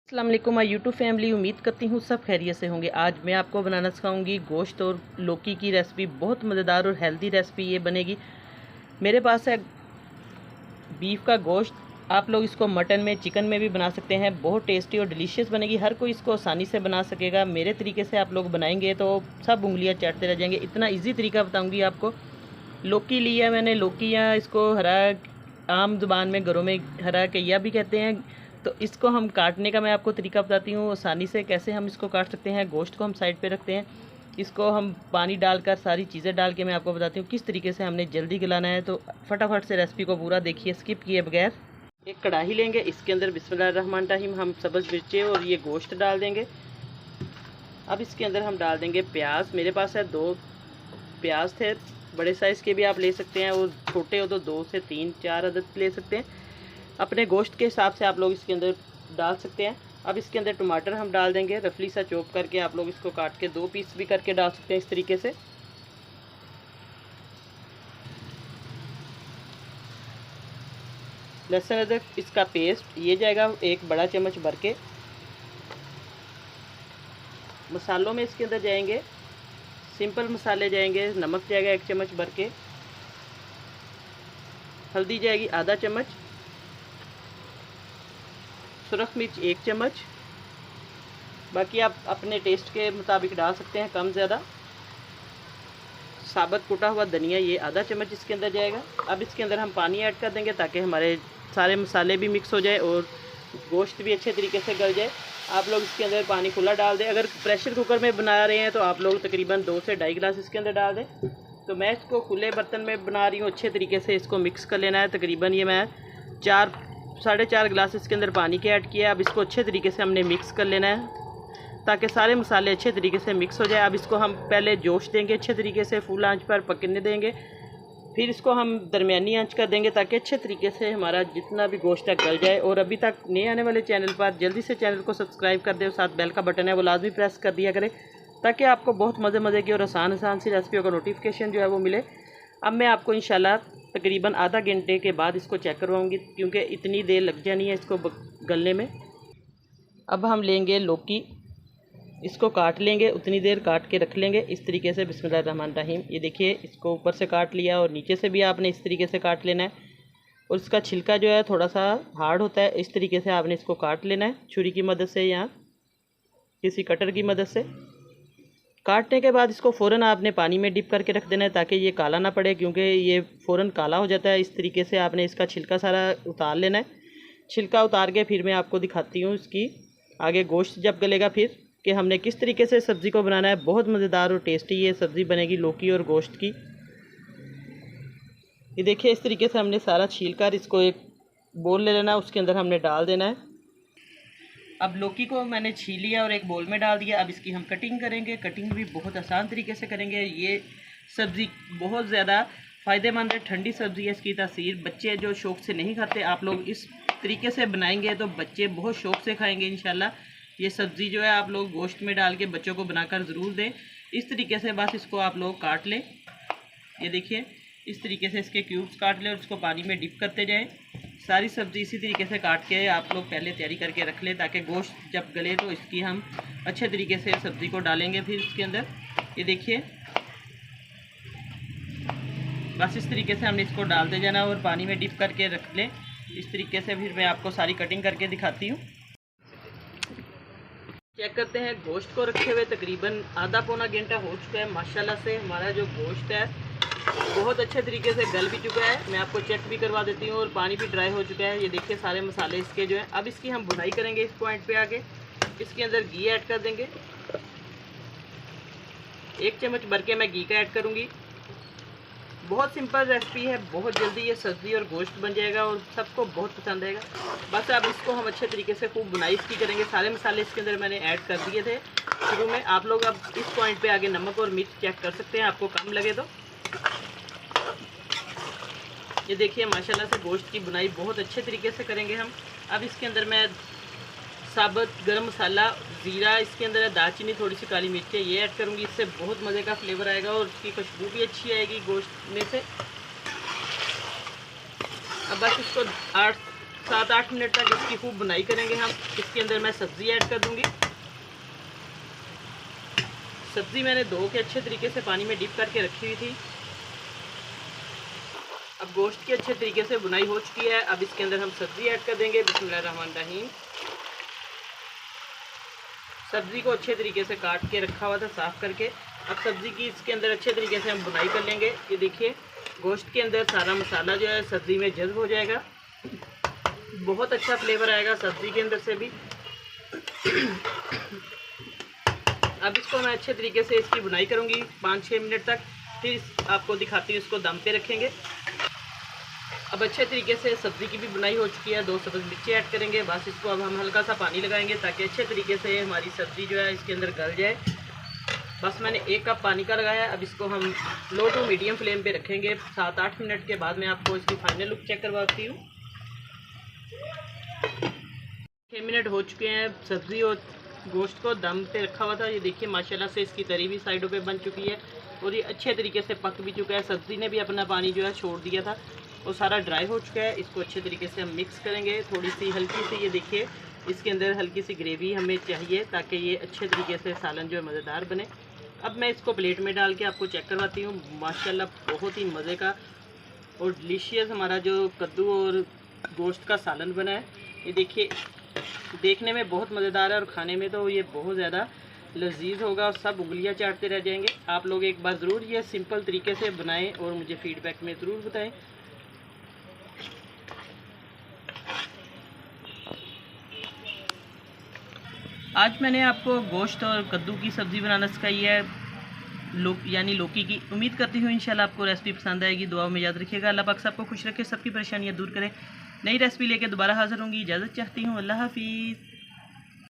अस्सलाम वालेकुम my YouTube family. उम्मीद करती हूँ सब खैरियत से होंगे। आज मैं आपको बनाना सिखाऊंगी गोश्त और लौकी की रेसिपी। बहुत मज़ेदार और हेल्दी रेसिपी ये बनेगी। मेरे पास है बीफ का गोश्त। आप लोग इसको मटन में, चिकन में भी बना सकते हैं। बहुत टेस्टी और डिलीशियस बनेगी। हर कोई इसको आसानी से बना सकेगा। मेरे तरीके से आप लोग बनाएंगे तो सब उंगलियाँ चाटते रह जाएंगे। इतना ईजी तरीका बताऊँगी आपको। लौकी लिया मैंने, लौकियाँ इसको हरा, आम ज़ुबान में घरों में हरा कहिया भी कहते हैं। तो इसको हम काटने का मैं आपको तरीका बताती हूँ आसानी से कैसे हम इसको काट सकते हैं। गोश्त को हम साइड पे रखते हैं। इसको हम पानी डालकर सारी चीज़ें डाल के मैं आपको बताती हूँ किस तरीके से हमने जल्दी गलाना है। तो फटाफट से रेसिपी को पूरा देखिए स्किप किए बगैर। एक कढ़ाई लेंगे, इसके अंदर बिस्मिल्लाहिर्रहमानिर्रहीम हम सब्ज़ मिर्चें और ये गोश्त डाल देंगे। अब इसके अंदर हम डाल देंगे प्याज। मेरे पास है 2 प्याज थे, बड़े साइज़ के भी आप ले सकते हैं और छोटे हो तो 2 से 3-4 अदद ले सकते हैं। अपने गोश्त के हिसाब से आप लोग इसके अंदर डाल सकते हैं। अब इसके अंदर टमाटर हम डाल देंगे, रफली सा चॉप करके। आप लोग इसको काट के 2 पीस भी करके डाल सकते हैं इस तरीके से। लहसुन अदरक इसका पेस्ट ये जाएगा 1 बड़ा चम्मच भर के। मसालों में इसके अंदर जाएंगे सिंपल मसाले जाएंगे, नमक जाएगा 1 चम्मच भर के, हल्दी जाएगी आधा चम्मच, सुरख मिर्च 1 चम्मच। बाकी आप अपने टेस्ट के मुताबिक डाल सकते हैं, कम ज़्यादा। साबुत कुटा हुआ धनिया ये आधा चम्मच इसके अंदर जाएगा। अब इसके अंदर हम पानी ऐड कर देंगे ताकि हमारे सारे मसाले भी मिक्स हो जाए और गोश्त भी अच्छे तरीके से गल जाए। आप लोग इसके अंदर पानी खुला डाल दें। अगर प्रेशर कुकर में बना रहे हैं तो आप लोग तकरीबन 2 से 2.5 गिलास इसके अंदर डाल दें। तो मैं इसको खुले बर्तन में बना रही हूँ। अच्छे तरीके से इसको मिक्स कर लेना है। तकरीबन ये मैं 4-4.5 गिलास इसके अंदर पानी के ऐड किया। अब इसको अच्छे तरीके से हमने मिक्स कर लेना है ताकि सारे मसाले अच्छे तरीके से मिक्स हो जाए। अब इसको हम पहले जोश देंगे, अच्छे तरीके से फुल आंच पर पकने देंगे। फिर इसको हम दरमियानी आंच कर देंगे ताकि अच्छे तरीके से हमारा जितना भी गोश्त है गल जाए। और अभी तक नए आने वाले चैनल पर जल्दी से चैनल को सब्सक्राइब कर दें और साथ बेल का बटन है वो लाजमी प्रेस कर दिया करें ताकि आपको बहुत मज़े की और आसान सी रेसिपियों का नोटिफिकेशन जो है वो मिले। अब मैं आपको इंशाल्लाह तकरीबन आधा घंटे के बाद इसको चेक करवाऊँगी क्योंकि इतनी देर लग जानी है इसको गलने में। अब हम लेंगे लौकी, इसको काट लेंगे, उतनी देर काट के रख लेंगे इस तरीके से। बिस्मिल्लाहिर्रहमानिर्रहीम। ये देखिए इसको ऊपर से काट लिया और नीचे से भी आपने इस तरीके से काट लेना है। और इसका छिलका जो है थोड़ा सा हार्ड होता है, इस तरीके से आपने इसको काट लेना है छुरी की मदद से या किसी कटर की मदद से। काटने के बाद इसको फ़ौरन आपने पानी में डिप करके रख देना है ताकि ये काला ना पड़े, क्योंकि ये फ़ौरन काला हो जाता है। इस तरीके से आपने इसका छिलका सारा उतार लेना है। छिलका उतार के फिर मैं आपको दिखाती हूँ इसकी आगे गोश्त जब गलेगा फिर कि हमने किस तरीके से सब्ज़ी को बनाना है। बहुत मज़ेदार और टेस्टी ये सब्ज़ी बनेगी लौकी और गोश्त की। ये देखिए इस तरीके से हमने सारा छील कर इसको एक बोल ले लेना, उसके अंदर हमने डाल देना है। अब लौकी को मैंने छील लिया और एक बोल में डाल दिया। अब इसकी हम कटिंग करेंगे। कटिंग भी बहुत आसान तरीके से करेंगे। ये सब्ज़ी बहुत ज़्यादा फ़ायदेमंद है, ठंडी सब्ज़ी है। इसकी तासीर बच्चे जो शौक़ से नहीं खाते, आप लोग इस तरीके से बनाएंगे तो बच्चे बहुत शौक़ से खाएँगे इंशाल्लाह। ये सब्ज़ी जो है आप लोग गोश्त में डाल के बच्चों को बनाकर ज़रूर दें। इस तरीके से बस इसको आप लोग काट लें। ये देखिए इस तरीके से इसके क्यूब्स काट लें और इसको पानी में डिप करते जाएं। सारी सब्ज़ी इसी तरीके से काट के आप लोग पहले तैयारी करके रख लें ताकि गोश्त जब गले तो इसकी हम अच्छे तरीके से सब्ज़ी को डालेंगे फिर इसके अंदर। ये देखिए बस इस तरीके से हमने इसको डालते जाना और पानी में डिप करके रख लें इस तरीके से। फिर मैं आपको सारी कटिंग करके दिखाती हूँ। चेक करते हैं गोश्त को रखे हुए तकरीबन आधा पौना घंटा हो चुका है। माशाल्लाह से हमारा जो गोश्त है बहुत अच्छे तरीके से गल भी चुका है। मैं आपको चेक भी करवा देती हूँ और पानी भी ड्राई हो चुका है। ये देखिए सारे मसाले इसके जो हैं। अब इसकी हम भुनाई करेंगे। इस पॉइंट पे आके इसके अंदर घी ऐड कर देंगे। 1 चम्मच भर के मैं घी का ऐड करूँगी। बहुत सिंपल रेसिपी है, बहुत जल्दी ये सब्ज़ी और गोश्त बन जाएगा और सबको बहुत पसंद आएगा। बस अब इसको हम अच्छे तरीके से खूब बुनाई इसकी करेंगे। सारे मसाले इसके अंदर मैंने ऐड कर दिए थे शुरू में। आप लोग अब इस पॉइंट पे आगे नमक और मिर्च चेक कर सकते हैं, आपको कम लगे तो। ये देखिए माशाल्लाह से गोश्त की बुनाई बहुत अच्छे तरीके से करेंगे हम। अब इसके अंदर मैं साबुत गरम मसाला, ज़ीरा इसके अंदर है, दालचीनी, थोड़ी सी काली मिर्च है, ये ऐड करूँगी। इससे बहुत मज़े का फ्लेवर आएगा और उसकी खुशबू भी अच्छी आएगी गोश्त में से। अब बस इसको 8 7-8 मिनट तक इसकी खूब बुनाई करेंगे हम। इसके अंदर मैं सब्ज़ी ऐड कर दूंगी। सब्ज़ी मैंने धो के अच्छे तरीके से पानी में डिप करके रखी हुई थी। अब गोश्त की अच्छे तरीके से बुनाई हो चुकी है। अब इसके अंदर हम सब्ज़ी ऐड कर देंगे। बिस्मिल्लाहिर्रहमानिर्रहीम। सब्ज़ी को अच्छे तरीके से काट के रखा हुआ था साफ़ करके। अब सब्ज़ी की इसके अंदर अच्छे तरीके से हम बुनाई कर लेंगे। ये देखिए गोश्त के अंदर सारा मसाला जो है सब्ज़ी में जज़्ब हो जाएगा। बहुत अच्छा फ्लेवर आएगा सब्ज़ी के अंदर से भी। अब इसको मैं अच्छे तरीके से इसकी बुनाई करूँगी 5-6 मिनट तक। फिर आपको दिखाती हूँ, इसको दम पे रखेंगे। अब अच्छे तरीके से सब्ज़ी की भी बुनाई हो चुकी है। 2 सब्ज़ मिर्ची ऐड करेंगे। बस इसको अब हम हल्का सा पानी लगाएंगे ताकि अच्छे तरीके से हमारी सब्ज़ी जो है इसके अंदर गल जाए। बस मैंने 1 कप पानी का लगाया है। अब इसको हम लो टू मीडियम फ्लेम पे रखेंगे। 7-8 मिनट के बाद मैं आपको इसकी फाइनल लुक चेक करवाती हूँ। 6 मिनट हो चुके हैं। सब्ज़ी और गोश्त को दम पे रखा हुआ था। ये देखिए माशाल्लाह से इसकी तरी भी साइडों पे बन चुकी है और ये अच्छे तरीके से पक भी चुका है। सब्ज़ी ने भी अपना पानी जो है छोड़ दिया था, वो सारा ड्राई हो चुका है। इसको अच्छे तरीके से हम मिक्स करेंगे। थोड़ी सी हल्की सी, ये देखिए इसके अंदर हल्की सी ग्रेवी हमें चाहिए ताकि ये अच्छे तरीके से सालन जो है मज़ेदार बने। अब मैं इसको प्लेट में डाल के आपको चेक करवाती हूँ। माशाल्लाह बहुत ही मज़े का और डिलीशियस हमारा जो कद्दू और गोश्त का सालन बना है। ये देखिए देखने में बहुत मज़ेदार है और खाने में तो ये बहुत ज़्यादा लजीज होगा और सब उंगलियां चाटते रह जाएंगे। आप लोग एक बार ज़रूर ये सिंपल तरीके से बनाएं और मुझे फीडबैक में ज़रूर बताएं। आज मैंने आपको गोश्त और कद्दू की सब्ज़ी बनाना सिखाई है, यानी लौकी की। उम्मीद करती हूँ इंशाल्लाह आपको रेसिपी पसंद आएगी। दुआओं में याद रखिएगा। अल्लाह पाक सबको खुश रखे, सबकी परेशानियाँ दूर करे। नई रेसिपी लेके दोबारा हाज़िर होंगी। इजाज़त चाहती हूँ। अल्लाह हाफिज़।